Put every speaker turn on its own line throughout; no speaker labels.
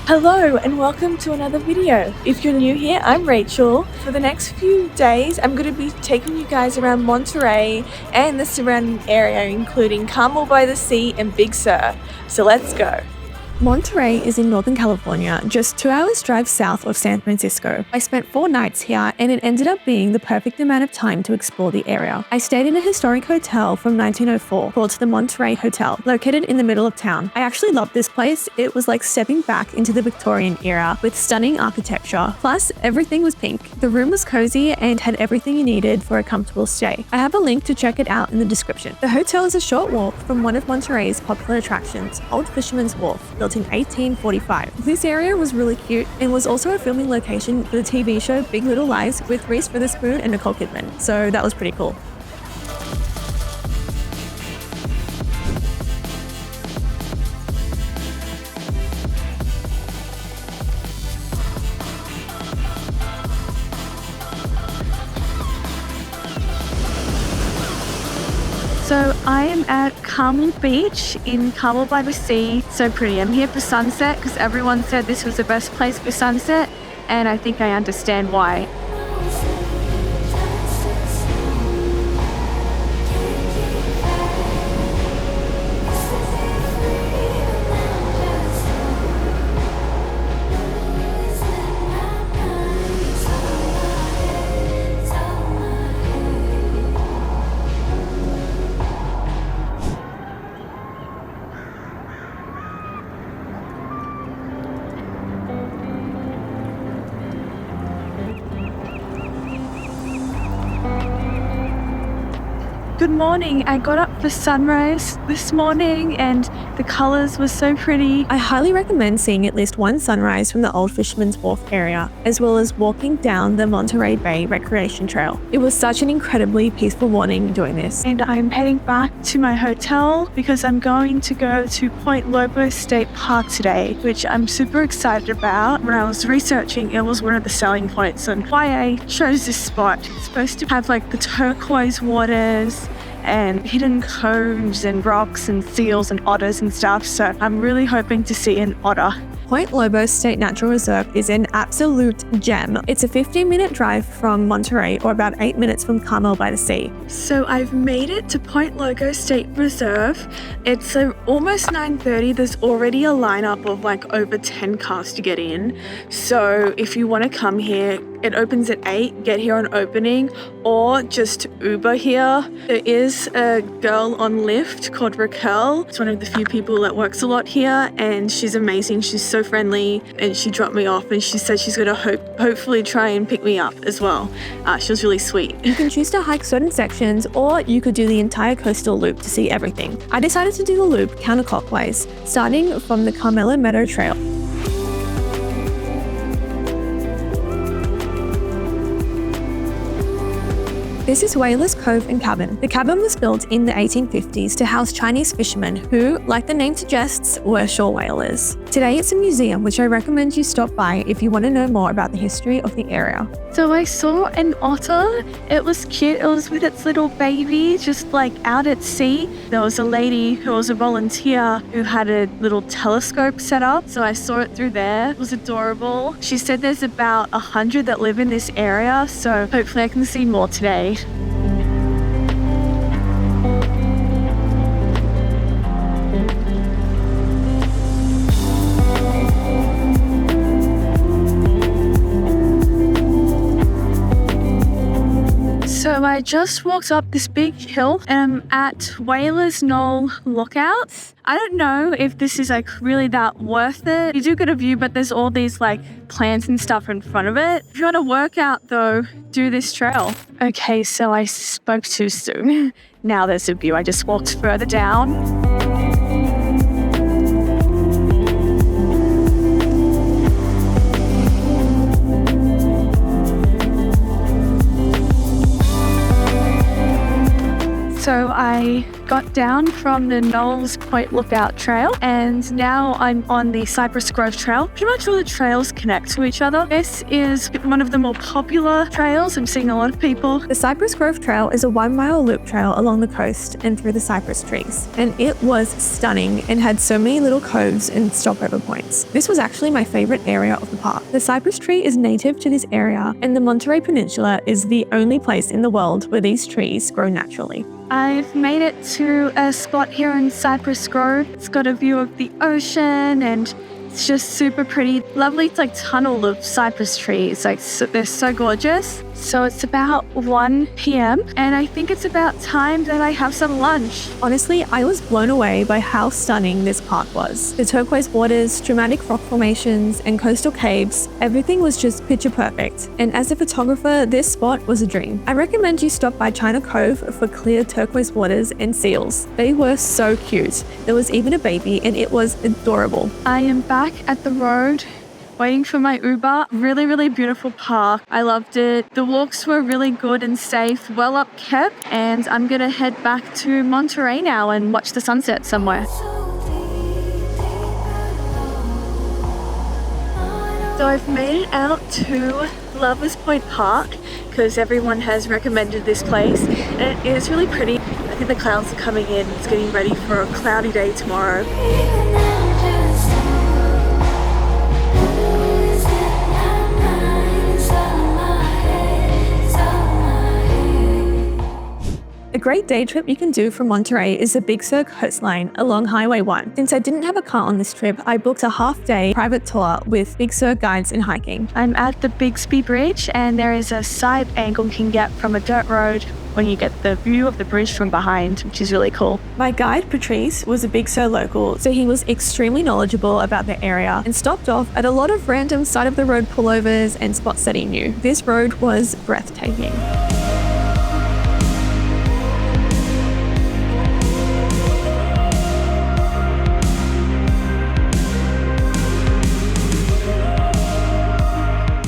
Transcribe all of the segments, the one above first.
Hello and welcome to another video. If you're new here, I'm Rachel. For the next few days, I'm going to be taking you guys around Monterey and the surrounding area, including Carmel-by-the-Sea and Big Sur. So let's go. Monterey is in Northern California, just 2 hours drive south of San Francisco. I spent 4 nights here and it ended up being the perfect amount of time to explore the area. I stayed in a historic hotel from 1904 called the Monterey Hotel, located in the middle of town. I actually loved this place. It was like stepping back into the Victorian era with stunning architecture. Plus, everything was pink. The room was cozy and had everything you needed for a comfortable stay. I have a link to check it out in the description. The hotel is a short walk from one of Monterey's popular attractions, Old Fisherman's Wharf, built in 1845. This area was really cute and was also a filming location for the TV show Big Little Lies with Reese Witherspoon and Nicole Kidman, so that was pretty cool. So I am at Carmel Beach in Carmel-by-the-Sea. So pretty. I'm here for sunset because everyone said this was the best place for sunset, and I think I understand why. Good morning. I got up for sunrise this morning and the colors were so pretty. I highly recommend seeing at least one sunrise from the Old Fisherman's Wharf area, as well as walking down the Monterey Bay recreation trail. It was such an incredibly peaceful morning doing this. And I'm heading back to my hotel because I'm going to go to Point Lobos State Park today, which I'm super excited about. When I was researching, it was one of the selling points and why I chose this spot. It's supposed to have like the turquoise waters and hidden coves and rocks and seals and otters and stuff, so I'm really hoping to see an otter. Point Lobos State Natural Reserve is an absolute gem. It's a 15-minute drive from Monterey, or about 8 minutes from Carmel-by-the-Sea. So I've made it to Point Lobos State Reserve. It's almost 9:30. There's already a lineup of like over 10 cars to get in. So if you want to come here, it opens at 8, get here on opening, or just Uber here. There is a girl on Lyft called Raquel. It's one of the few people that works a lot here, and she's amazing. She's so friendly, and she dropped me off, and she said she's going to hopefully try and pick me up as well. She was really sweet. You can choose to hike certain sections, or you could do the entire coastal loop to see everything. I decided to do the loop counterclockwise, starting from the Carmelo Meadow Trail. This is Whalers Cove and Cabin. The cabin was built in the 1850s to house Chinese fishermen who, like the name suggests, were shore whalers. Today it's a museum, which I recommend you stop by if you want to know more about the history of the area. So I saw an otter. It was cute. It was with its little baby, just like out at sea. There was a lady who was a volunteer who had a little telescope set up, so I saw it through there. It was adorable. She said there's about 100 that live in this area, so hopefully I can see more today. So I just walked up this big hill and I'm at Whalers Knoll Lookout. I don't know if this is like really that worth it. You do get a view, but there's all these like plants and stuff in front of it. If you want to work out though, do this trail. Okay, so I spoke too soon. Now there's a view. I just walked further down. So I got down from the Knowles Point Lookout Trail and now I'm on the Cypress Grove Trail. Pretty much all the trails connect to each other. This is one of the more popular trails. I'm seeing a lot of people. The Cypress Grove Trail is a 1-mile loop trail along the coast and through the cypress trees. And it was stunning and had so many little coves and stopover points. This was actually my favorite area of the park. The cypress tree is native to this area and the Monterey Peninsula is the only place in the world where these trees grow naturally. I've made it to a spot here in Cypress Grove. It's got a view of the ocean and it's just super pretty. Lovely tunnel of cypress trees. They're so gorgeous. So it's about 1 p.m. and I think it's about time that I have some lunch. Honestly, I was blown away by how stunning this park was. The turquoise waters, dramatic rock formations, and coastal caves, everything was just picture perfect. And as a photographer, this spot was a dream. I recommend you stop by China Cove for clear turquoise waters and seals. They were so cute. There was even a baby and it was adorable. I am back at the road waiting for my Uber. Really, really beautiful park. I loved it. The walks were really good and safe, well upkept, and I'm gonna head back to Monterey now and watch the sunset somewhere. So I've made it out to Lobos Point Park because everyone has recommended this place and it is really pretty. I think the clouds are coming in. It's getting ready for a cloudy day tomorrow. A great day trip you can do from Monterey is the Big Sur coastline along Highway 1. Since I didn't have a car on this trip, I booked a half-day private tour with Big Sur guides and hiking. I'm at the Bixby Bridge and there is a side angle you can get from a dirt road when you get the view of the bridge from behind, which is really cool. My guide, Patrice, was a Big Sur local, so he was extremely knowledgeable about the area and stopped off at a lot of random side-of-the-road pullovers and spots that he knew. This road was breathtaking.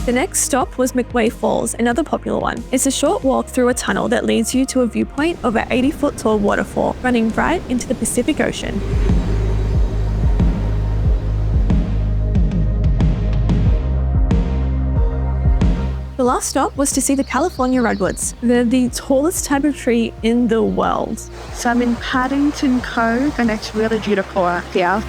The next stop was McWay Falls, another popular one. It's a short walk through a tunnel that leads you to a viewpoint of an 80-foot tall waterfall running right into the Pacific Ocean. The last stop was to see the California redwoods. They're the tallest type of tree in the world. So I'm in Paddington Cove and it's really beautiful out here.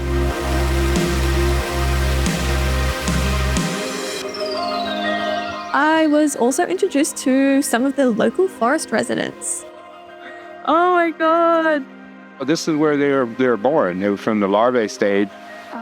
I was also introduced to some of the local forest residents. Oh my God.
Well, this is where they were born. They were from the larvae stage,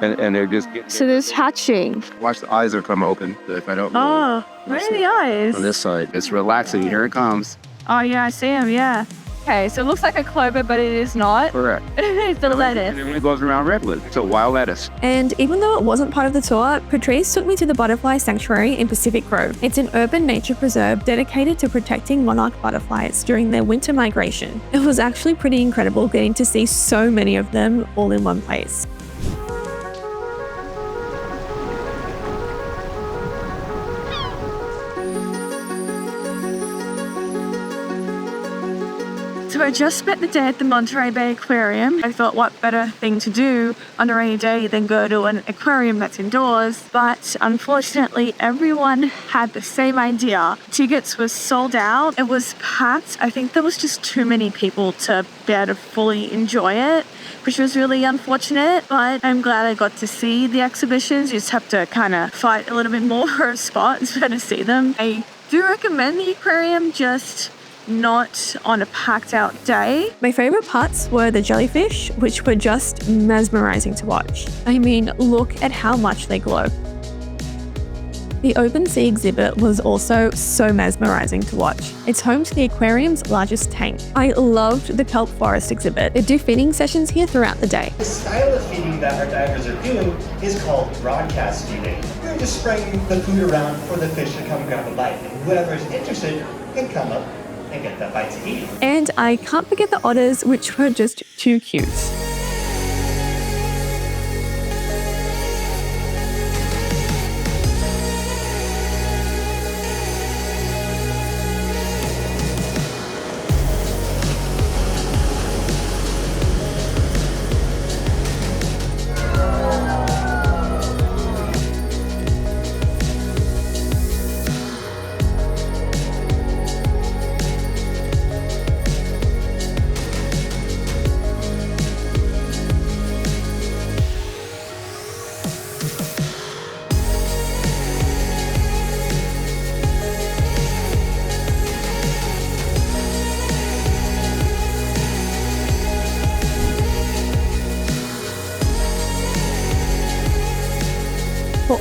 and they're just getting...
So there's hatching.
Watch the eyes are come open. If I don't...
Oh, where are the eyes?
On this side. It's relaxing. Here it comes.
Oh yeah, I see them, yeah. Okay, so it looks like a clover, but it is not.
Correct.
It's a lettuce.
And it only goes around redwood. It's a wild lettuce.
And even though it wasn't part of the tour, Patrice took me to the Butterfly Sanctuary in Pacific Grove. It's an urban nature preserve dedicated to protecting monarch butterflies during their winter migration. It was actually pretty incredible getting to see so many of them all in one place. So I just spent the day at the Monterey Bay Aquarium. I thought what better thing to do on a rainy day than go to an aquarium that's indoors. But unfortunately, everyone had the same idea. Tickets were sold out. It was packed. I think there was just too many people to be able to fully enjoy it, which was really unfortunate. But I'm glad I got to see the exhibitions. You just have to kind of fight a little bit more for a spot to be able to see them. I do recommend the aquarium, just not on a packed out day. My favorite parts were the jellyfish, which were just mesmerizing to watch. I mean, look at how much they glow. The open sea exhibit was also so mesmerizing to watch. It's home to the aquarium's largest tank. I loved the kelp forest exhibit. They do feeding sessions here throughout the day.
The style of feeding that our divers are doing is called broadcast feeding. You're just spraying the food around for the fish to come grab a bite. And whoever is interested can come up and get that bite to eat.
And I can't forget the otters, which were just too cute.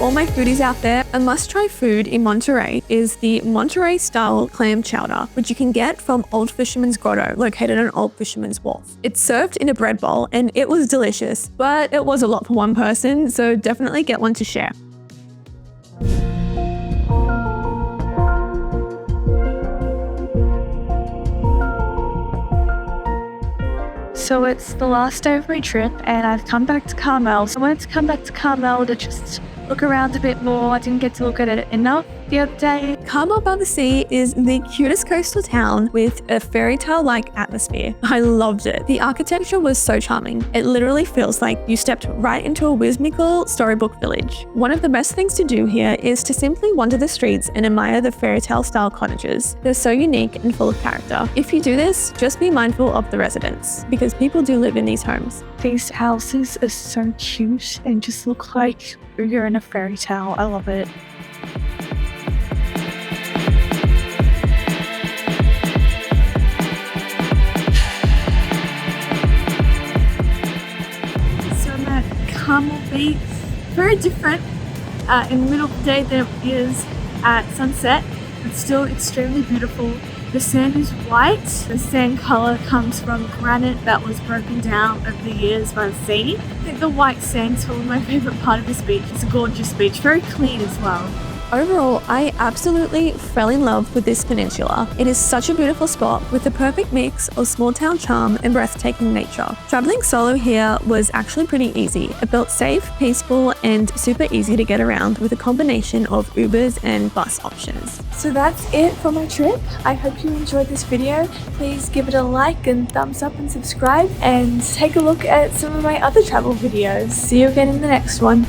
all my foodies out there, a must-try food in Monterey is the Monterey-style clam chowder, which you can get from Old Fisherman's Grotto, located on Old Fisherman's Wharf. It's served in a bread bowl, and it was delicious, but it was a lot for one person, so definitely get one to share.
So it's the last day of my trip and I've come back to Carmel. So I wanted to come back to Carmel to just look around a bit more. I didn't get to look at it enough the other day.
Carmel-by-the-Sea is the cutest coastal town with a fairy tale-like atmosphere. I loved it. The architecture was so charming. It literally feels like you stepped right into a whimsical storybook village. One of the best things to do here is to simply wander the streets and admire the fairy tale style cottages. They're so unique and full of character. If you do this, just be mindful of the residents, because people do live in these homes.
These houses are so cute and just look like you're in a fairy tale. I love it. Carmel Bay, very different in the middle of the day than it is at sunset, but still extremely beautiful. The sand is white. The sand color comes from granite that was broken down over the years by the sea. I think the white sand's probably my favorite part of this beach. It's a gorgeous beach, very clean as well.
Overall, I absolutely fell in love with this peninsula. It is such a beautiful spot with the perfect mix of small town charm and breathtaking nature. Traveling solo here was actually pretty easy. It felt safe, peaceful, and super easy to get around with a combination of Ubers and bus options.
So that's it for my trip. I hope you enjoyed this video. Please give it a like and thumbs up and subscribe, and take a look at some of my other travel videos. See you again in the next one.